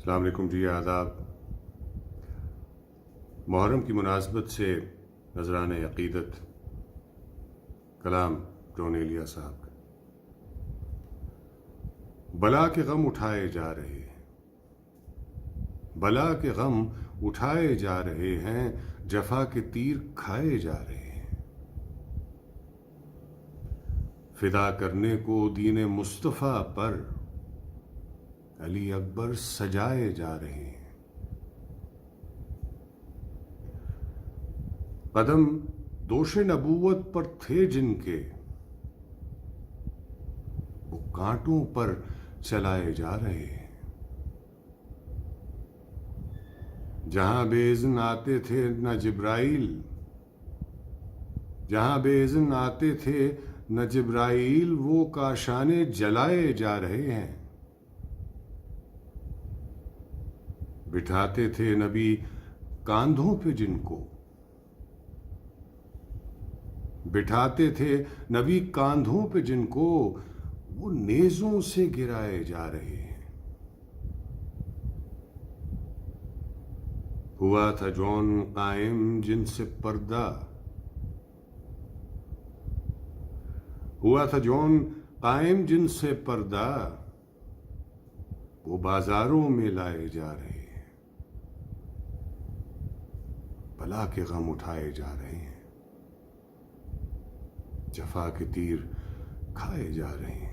السلام علیکم جی، آداب۔ محرم کی مناسبت سے نذرانہ عقیدت کلام جون ایلیا صاحب کا۔ بلا کے غم اٹھائے جا رہے ہیں، بلا کے غم اٹھائے جا رہے ہیں، جفا کے تیر کھائے جا رہے ہیں، فدا کرنے کو دین مصطفیٰ پر علی اکبر سجائے جا رہے ہیں۔ قدم دوش نبوت پر تھے جن کے، وہ کانٹوں پر چلائے جا رہے ہیں۔ جہاں بے اذن آتے تھے نہ جبرائیل، جہاں بے اذن آتے تھے نہ جبرائیل، وہ کاشانے جلائے جا رہے ہیں۔ بٹھاتے تھے نبی کاندھوں پہ جن کو، بٹھاتے تھے نبی کاندھوں پہ جن کو، وہ نیزوں سے گرائے جا رہے ہیں۔ ہوا تھا جون قائم جن سے پردہ، ہوا تھا جون قائم جن سے پردہ، وہ بازاروں میں لائے جا رہے ہیں۔ بلا کے غم اٹھائے جا رہے ہیں، جفا کے تیر کھائے جا رہے ہیں۔